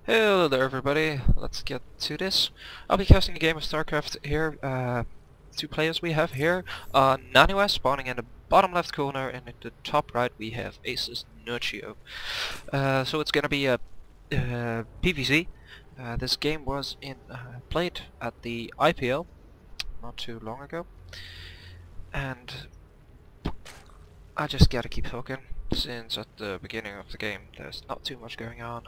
Hello there everybody, let's get to this. I'll be casting a game of StarCraft here. Two players we have here. NaNiWa spawning in the bottom left corner, and in the top right we have AcerNerchio. So it's gonna be a PvZ. This game was played at the IPL not too long ago. And I just gotta keep talking, since at the beginning of the game there's not too much going on.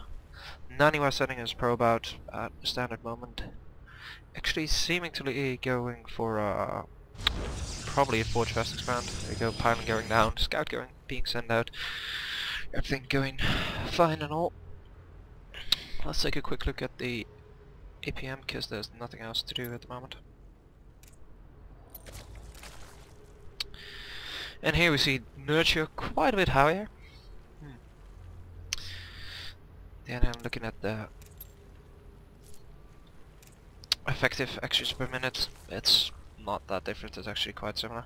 NaNiWa setting his probe out at the standard moment. Actually seeming to be going for probably a forge fast expand. There you go, pilot going down, scout being sent out. Everything going fine and all. Let's take a quick look at the APM because there's nothing else to do at the moment. And here we see Nurture quite a bit higher. Then I'm looking at the effective actions per minute. It's not that different, it's actually quite similar.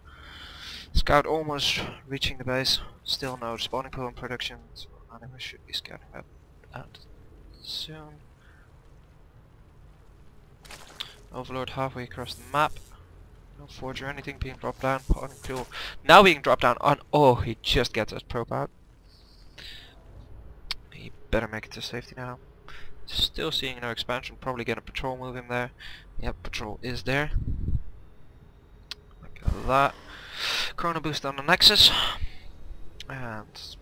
Scout almost reaching the base, still no spawning pool in production, so NaNiWa should be scouting that out soon. Overlord halfway across the map. No forge or anything being dropped down. Spawning pool now being dropped down on. Oh, he just gets his probe out. He better make it to safety now. Still seeing no expansion, probably get a patrol move in there. Yep, patrol is there. Look at that. Chrono boost on the Nexus. And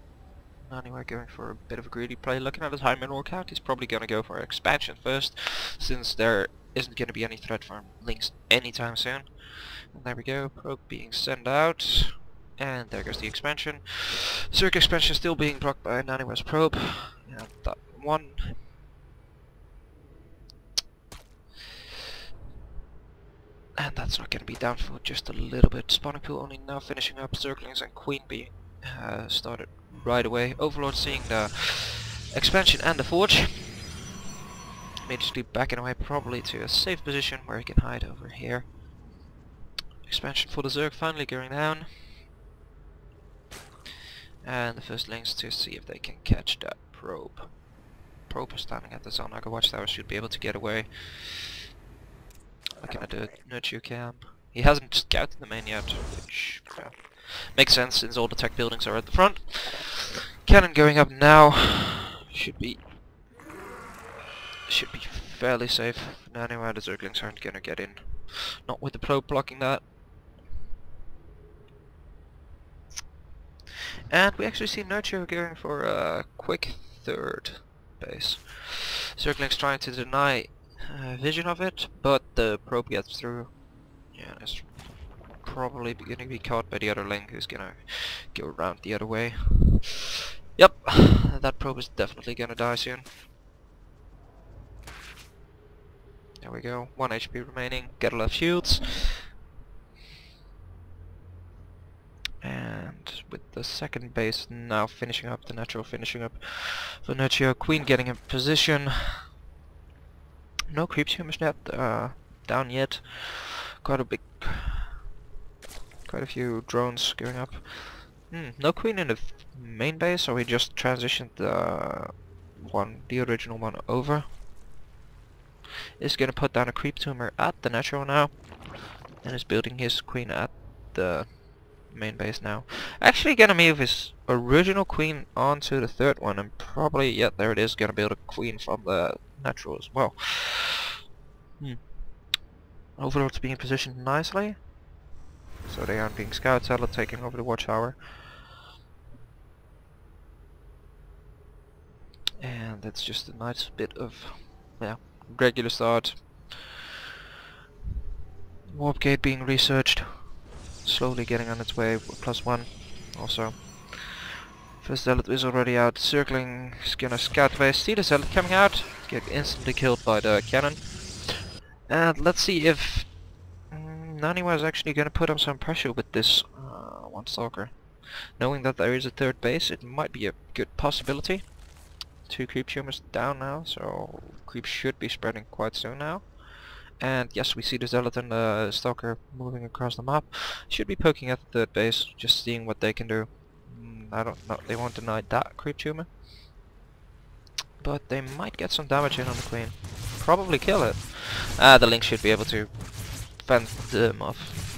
NaNiWa going for a bit of a greedy play. Looking at his high mineral count, he's probably going to go for expansion first, since there isn't going to be any threat from links anytime soon. And there we go, probe being sent out. And there goes the expansion. Circ expansion still being blocked by NaNiWa's probe. And that one. And that's not going to be down for just a little bit. Spawning pool only now finishing up. Circlings and Queen being started right away. Overlord seeing the expansion and the forge. Immediately backing away probably to a safe position where he can hide over here. Expansion for the Zerg finally going down. And the first links to see if they can catch that probe. Probe is standing at the Zonaga watchtower, should be able to get away. Looking at the NaNiWa camp. He hasn't scouted the main yet, which makes sense since all the tech buildings are at the front. Cannon going up now. Should be fairly safe. NaNiWa, the Zerglings aren't gonna get in. Not with the probe blocking that. And we actually see Nurture going for a quick third base. Zerglings trying to deny vision of it, but the probe gets through. Yeah, it's probably going to be caught by the other link, who's gonna go around the other way. Yep, that probe is definitely gonna die soon. There we go, 1 HP remaining, get a lot of shields. And with the second base now finishing up, the natural finishing up for NaNiWa, Queen getting in position. No creep tumors yet, down yet. Quite a few drones going up. No Queen in the main base, so we just transitioned the original one over. Is gonna put down a creep tumor at the natural now, and is building his Queen at the main base now. Actually gonna move his original Queen onto the third one, and probably, yeah, there it is, gonna build a Queen from the natural as well. Overlord's being positioned nicely, so they aren't being scout settled, taking over the watchtower. And that's just a nice bit of, yeah, regular start. Warp gate being researched, slowly getting on its way, +1 also. First zealot is already out, circling, is gonna scout the base, see the zealot coming out, get instantly killed by the cannon. And let's see if NaNiWa is actually gonna put on some pressure with this one stalker. Knowing that there is a third base, it might be a good possibility. 2 creep tumors down now, so creep should be spreading quite soon now. And yes, we see the zealot and the stalker moving across the map. Should be poking at the third base, just seeing what they can do. I don't know, they won't deny that creep tumor. but they might get some damage in on the Queen. Probably kill it. The Link should be able to fend them off.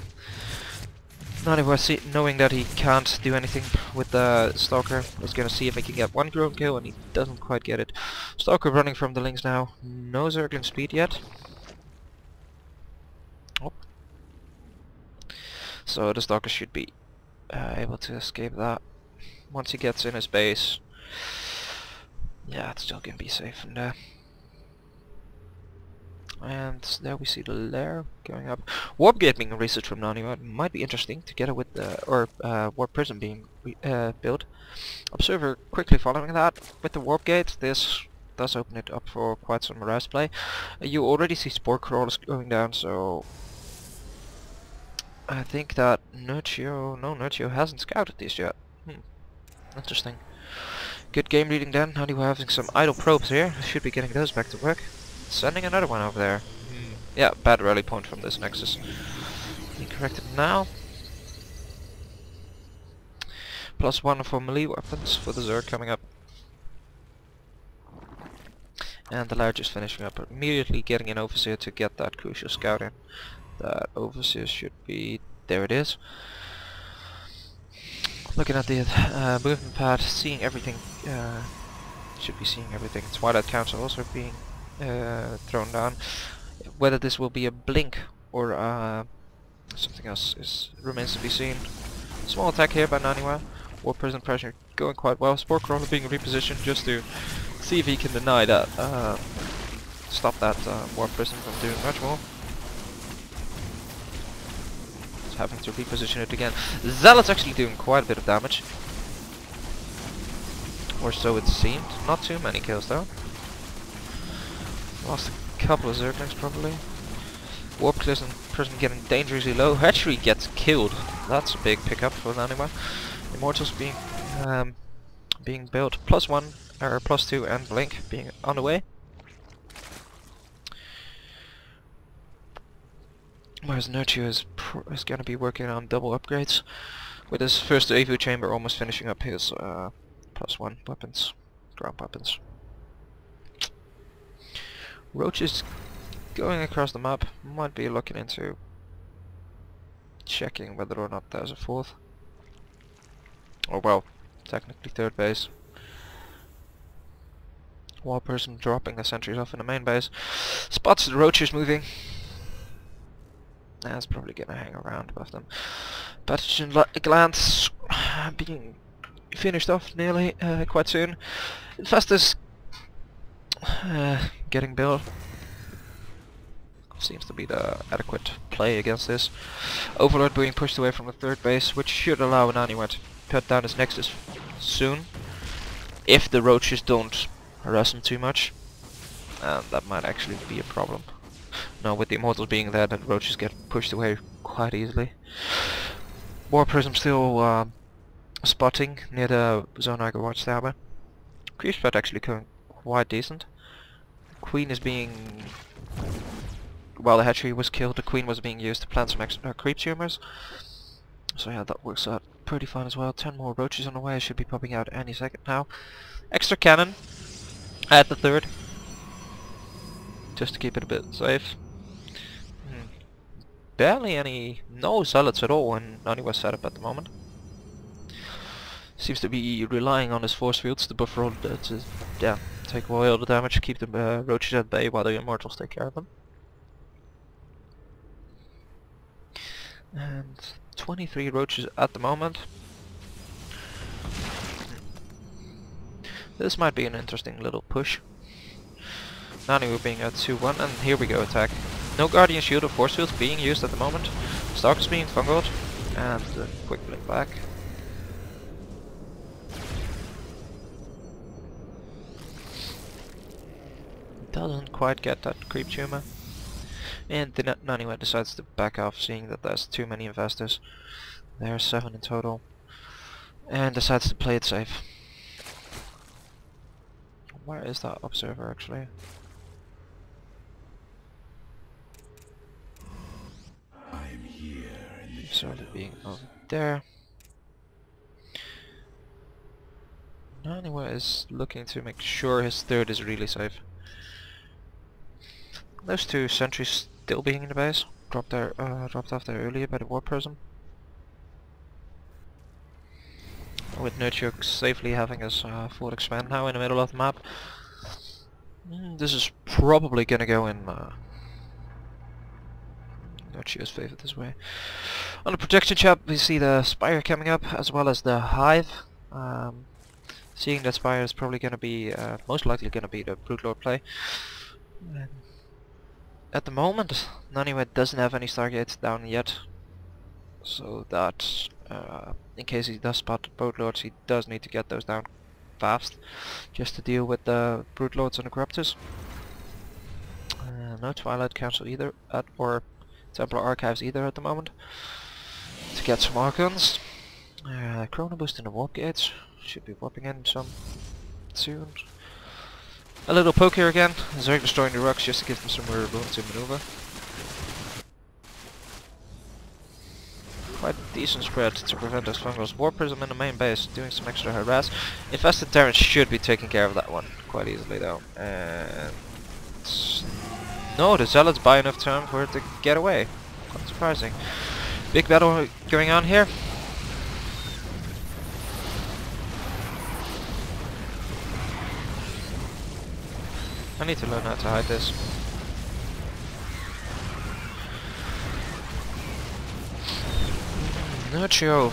NaNiWa, knowing that he can't do anything with the Stalker, is gonna see if he can get one drone kill, and he doesn't quite get it. Stalker running from the Lynx now. No Zergling speed yet. Oh. So the Stalker should be able to escape that once he gets in his base. Yeah, it's still gonna be safe from there. And there we see the lair going up. Warp Gate being researched from NaNiWa might be interesting, together with the Warp Prism being built. Observer quickly following that with the Warp Gate. This does open it up for quite some Mirage play. You already see Spore Crawlers going down, so I think that NaNiWa hasn't scouted these yet. Interesting. Good game reading then. NaNiWa having some idle probes here. Should be getting those back to work. Sending another one over there. Yeah, bad rally point from this Nexus. Being corrected now. +1 for melee weapons for the Zerg coming up. And the Lair just finishing up, immediately getting an Overseer to get that crucial scout in. That Overseer should be... there it is. Looking at the movement pad, seeing everything, should be seeing everything. Twilight Council also being thrown down. Whether this will be a blink or something else remains to be seen. Small attack here by NaNiWa. Warp Prison pressure going quite well. Spore Crawler being repositioned just to see if he can deny that, stop that Warp Prison from doing much more. Just having to reposition it again. Zealot's actually doing quite a bit of damage. Or so it seemed. Not too many kills though. Lost a couple of Zerglings probably. Warp Prison getting dangerously low. Hatchery gets killed. That's a big pickup for NaNiWa. Immortals being built. +1 or +2 and Blink being on the way. Whereas NaNiWa is going to be working on double upgrades, with his first AV chamber almost finishing up his +1 weapons, ground weapons. Roach is going across the map, might be looking into checking whether or not there's a fourth. Or well, technically third base. Wall person dropping the sentries off in the main base. Spots the roaches moving. That's probably gonna hang around above them. Pathogen glance being finished off nearly quite soon. Infestus getting built. Seems to be the adequate play against this. Overlord being pushed away from the third base, which should allow NaNiWa to cut down his Nexus soon, if the roaches don't harass him too much, and that might actually be a problem. Now with the Immortals being there, the roaches get pushed away quite easily. War Prism still spotting near the Zonaga Watchtower. Creep spread actually going quite decent. Queen is being... while the hatchery was killed, the Queen was being used to plant some extra creep tumors. So yeah, that works out pretty fine as well. 10 more roaches on the way, should be popping out any second now. Extra cannon at the third, just to keep it a bit safe. Barely no zealots at all in NaNiWa's setup at the moment. Seems to be relying on his force fields to buffer all to take away all the damage, keep the roaches at bay while the Immortals take care of them. And 23 roaches at the moment. This might be an interesting little push. NaNiWa being at 2-1, and here we go, attack. No Guardian Shield or Force Fields being used at the moment. Stalker's being fungled, and quick blink back. Doesn't quite get that creep tumor. And the NaNiWa decides to back off, seeing that there's too many investors. There are 7 in total. And decides to play it safe. Where is that observer actually? I'm here in the Observer being over there. NaNiWa is looking to make sure his third is really safe. Those two sentries still being in the base, dropped off there earlier by the Warp Prism. With NaNiWa safely having his forward expand now in the middle of the map. This is probably gonna go in NaNiWa's favor this way. On the protection chap we see the Spire coming up as well as the Hive. Seeing that Spire is probably gonna be most likely gonna be the Brute Lord play. At the moment NaNiWa doesn't have any Stargates down yet, so that in case he does spot Brute Lords he does need to get those down fast just to deal with the Brute Lords and the Corruptors. No Twilight Council either, or Templar Archives either at the moment to get some Archons. Chrono Boost in the Warp Gates, should be warping in some soon. A little poke here again, Zerg destroying the rocks just to give them some more room to maneuver. Quite a decent spread to prevent those fungals. Warp Prism in the main base, doing some extra harass. Infested Terrans should be taking care of that one quite easily though. And no, the Zealots buy enough time for it to get away. Quite surprising. Big battle going on here. I need to learn how to hide this. NaNiWa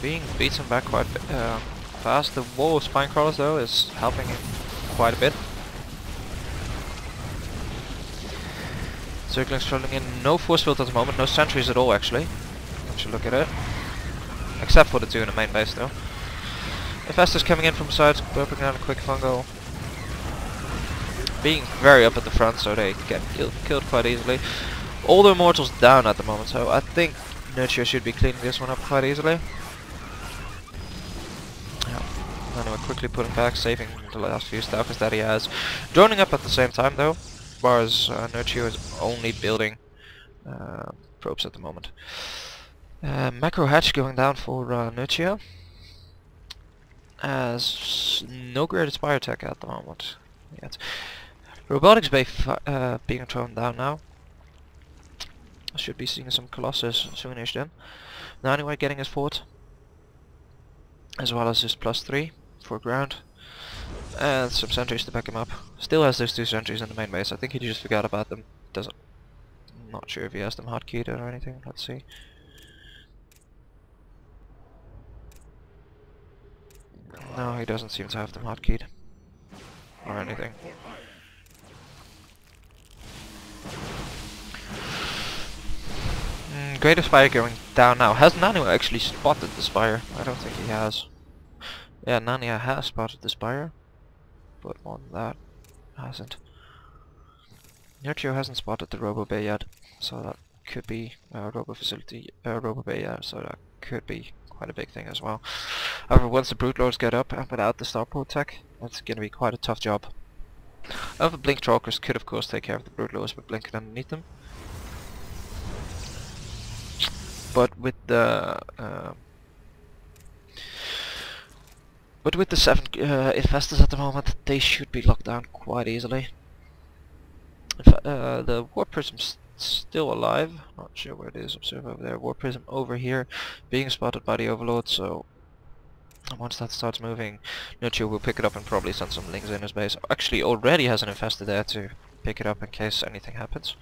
being beaten back quite fast. The wall of Spine Crawlers though is helping him quite a bit. Circlings trolling in, no force field at the moment, no sentries at all actually. Once you look at it. Except for the two in the main base though. Infestors coming in from sides, burping down a quick fungal. Being very up at the front so they get killed quite easily. All the immortals down at the moment, so I think NaNiWa should be cleaning this one up quite easily. NaNiWa quickly putting back, saving the last few staffers that he has. Droning up at the same time though, as far as NaNiWa is only building probes at the moment. Macro Hatch going down for NaNiWa. As no great Spire tech at the moment yet. Robotics Bay being thrown down now. I should be seeing some Colossus soonish then. NaNiWa getting his fort, as well as his +3 for ground, and some sentries to back him up. Still has those two sentries in the main base. I think he just forgot about them. Doesn't. Not sure if he has them hotkeyed or anything. Let's see. No, he doesn't seem to have them hotkeyed or anything. Greater Spire going down now. Has NaNiWa actually spotted the Spire? I don't think he has. Yeah, NaNiWa has spotted the Spire, but more than that, hasn't. NaNiWa hasn't spotted the Robo Bay yet, so that could be Robo Facility, Robo Bay, yeah, so that could be quite a big thing as well. However, once the Brute Lords get up and without the Starport tech, that's going to be quite a tough job. Other Blink Trolkers could of course take care of the Brute Lords by blinking underneath them. But with the 7 Infestors at the moment, they should be locked down quite easily. In fact, the Warp Prism's still alive. Not sure where it is. Observe over there. Warp Prism over here, being spotted by the Overlord. So once that starts moving, NaNiWa will pick it up and probably send some Lings in his base. Actually, already has an Infestor there to pick it up in case anything happens.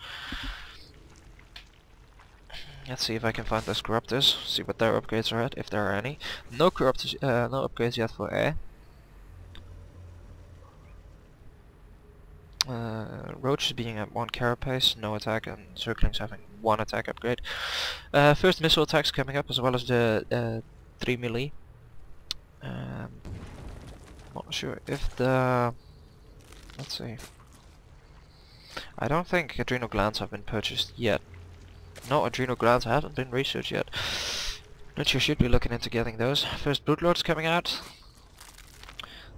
Let's see if I can find those Corruptors, see what their upgrades are at, if there are any. No Corruptors, no upgrades yet for A. Roach is being at 1 carapace, no attack, and Circlings having 1 attack upgrade. First missile attacks coming up, as well as the 3 melee. Not sure if the... let's see. I don't think Adrenal Glands have been purchased yet. No, Adrenal Glands haven't been researched yet. NaNiWa should be looking into getting those. First Brute Lord's coming out,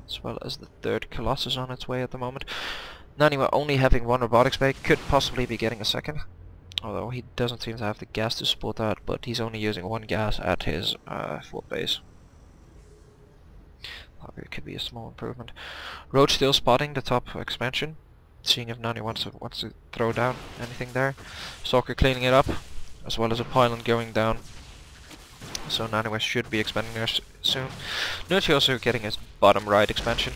as well as the 3rd Colossus on its way at the moment. NaNiWa only having 1 Robotics Bay, could possibly be getting a 2nd. Although he doesn't seem to have the gas to support that, but he's only using 1 gas at his fort base. it could be a small improvement. Roach still spotting the top expansion, seeing if Nani wants to throw down anything there. Stalker cleaning it up, as well as a pylon going down. So NaNiWa should be expanding there soon. NaNiWa also getting his bottom right expansion.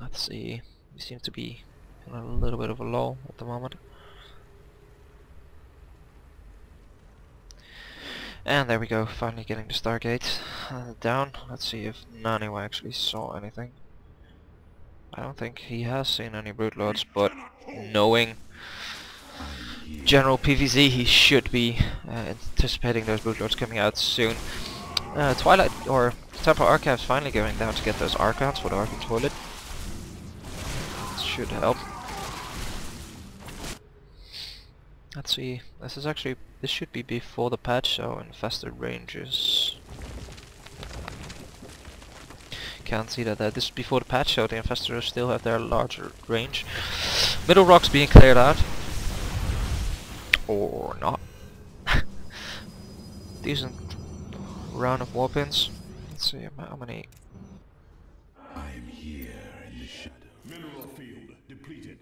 Let's see, he seems to be in a little bit of a lull at the moment. And there we go, finally getting the Stargate down. Let's see if NaNiWa actually saw anything. I don't think he has seen any Broodlords, but knowing general PvZ, he should be anticipating those Broodlords coming out soon. Twilight, or Temple Archives finally going down to get those Archons for the Archon Toilet. This should help. Let's see, this should be before the patch, so infested ranges. Can't see that this is before the patch, so the infestors still have their larger range. Middle rocks being cleared out. Or not. Decent round of warpins. Let's see how many. I'm here in the shadow. Mineral field depleted.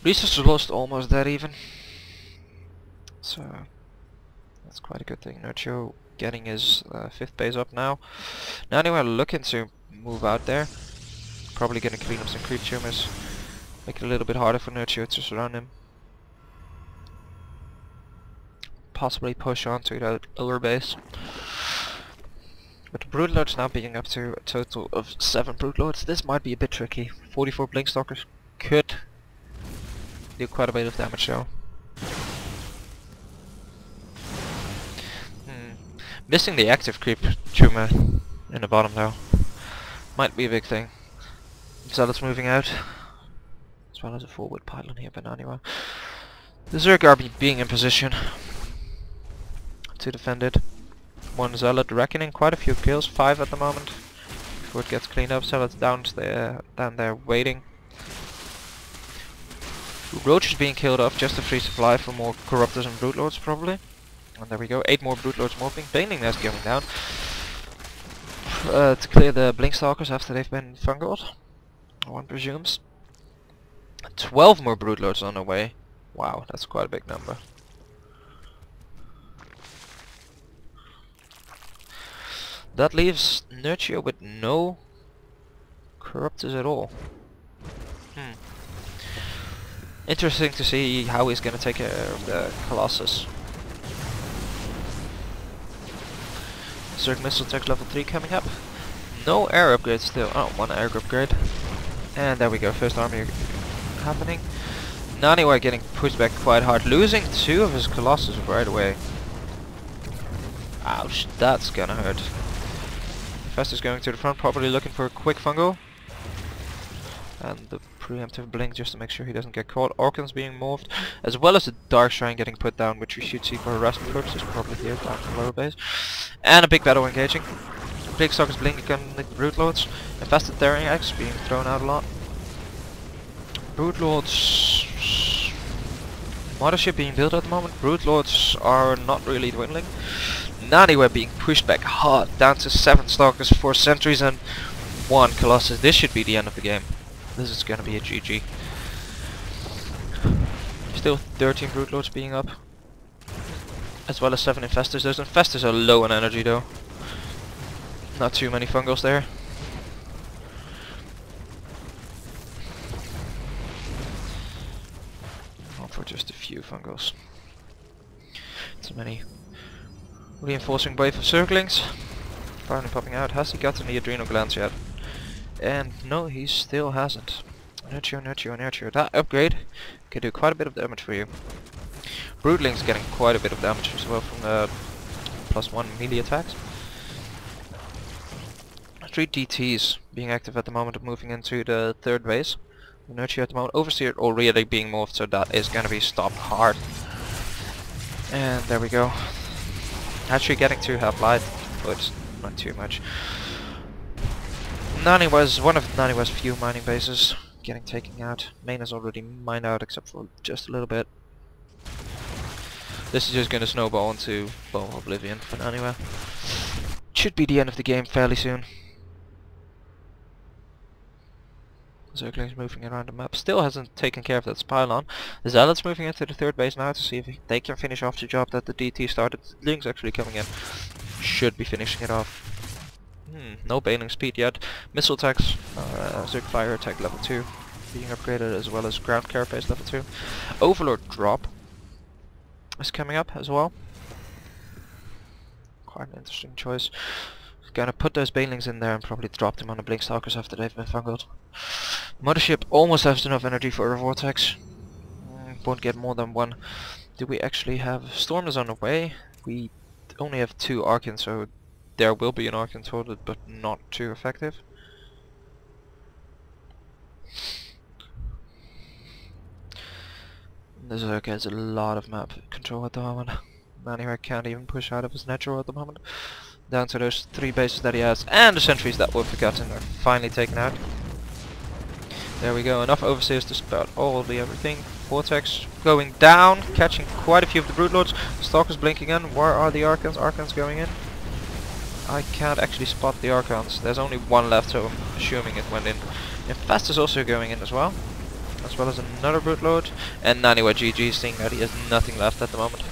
Resources lost almost that even. So that's quite a good thing. NaNiWa getting his 5th base up now. NaNiWa looking to move out there. Probably gonna clean up some creep tumors. Make it a little bit harder for NaNiWa to surround him. Possibly push on to that lower base. With the Broodlords now being up to a total of 7 Broodlords, this might be a bit tricky. 44 Blinkstalkers could do quite a bit of damage though. Missing the active creep tumor in the bottom though might be a big thing. Zealots moving out, as well as a forward pylon here by NaNiWa. The Zerg are being in position to defend it. One Zealot reckoning quite a few kills, 5 at the moment. Before it gets cleaned up, Zealots down there waiting. Roach is being killed off, just a free supply for more Corruptors and Broodlords probably. And there we go, 8 more Broodlords morphing. Baning that's going down. To clear the Blinkstalkers after they've been fungled, one presumes. 12 more Broodlords on the way. Wow, that's quite a big number. That leaves NaNiWa with no Corruptors at all. Interesting to see how he's gonna take care of the Colossus. Zerg Missile Tech level 3 coming up. No air upgrades still. Oh, 1 air upgrade. And there we go, first army happening. NaNiWa getting pushed back quite hard, losing 2 of his Colossus right away. Ouch, that's gonna hurt. Festus going to the front, probably looking for a quick fungal. And the preemptive blink just to make sure he doesn't get caught. Orcans being morphed, as well as the Dark Shrine getting put down, which we should see for harassment purposes, probably here down in the lower base. And a big battle engaging. Big Stalkers blinking on the Broodlords. Infested Therring Axe being thrown out a lot. Broodlords... Mothership being built at the moment. Broodlords are not really dwindling. NaNiWa being pushed back hard, down to 7 Stalkers, 4 Sentries and 1 Colossus. This should be the end of the game. This is gonna be a GG. Still 13 Broodlords being up, as well as 7 Infestors. Those Infestors are low on energy though. Not too many fungals there. Not for just a few fungals. Too many. Reinforcing wave of Zerglings. Finally popping out. Has he gotten the adrenal glands yet? And no, he still hasn't. NaNiWa. That upgrade could do quite a bit of damage for you. Broodling's getting quite a bit of damage as well from the +1 melee attacks. 3 DTs being active at the moment of moving into the 3rd base. NaNiWa at the moment. Overseer already being morphed, so that is gonna be stopped hard. And there we go. Actually getting 2 half life, but not too much. NaNiWa's one of NaNiWa's few mining bases getting taken out. Main is already mined out except for just a little bit. This is just gonna snowball into, well, oblivion for NaNiWa. Should be the end of the game fairly soon. Zergling's moving around the map. Still hasn't taken care of that pylon. The Zealot's moving into the third base now to see if they can finish off the job that the DT started. Link's actually coming in. Should be finishing it off. No bailing speed yet. Missile attacks, Zerg fire attack level 2 being upgraded, as well as ground carapace level 2. Overlord drop is coming up as well. Quite an interesting choice. Gonna put those banelings in there and probably drop them on the Blinkstalkers after they've been fungled. Mothership almost has enough energy for a vortex. Won't get more than one. Do we actually have... Storm is on the way. We only have 2 Archons, so there will be an Archon total, but not too effective. The Zerg has a lot of map control at the moment. NaNiWa can't even push out of his natural at the moment. Down to those 3 bases that he has, and the sentries that were forgotten are finally taken out. There we go, enough overseers to spout all the everything. Vortex going down, catching quite a few of the Broodlords. Stalkers blinking in. Where are the Archons? Archons going in. I can't actually spot the Archons. There's only one left, so I'm assuming it went in. Infest is also going in as well as another Broodlord. And NaNiWa GG, seeing that he has nothing left at the moment.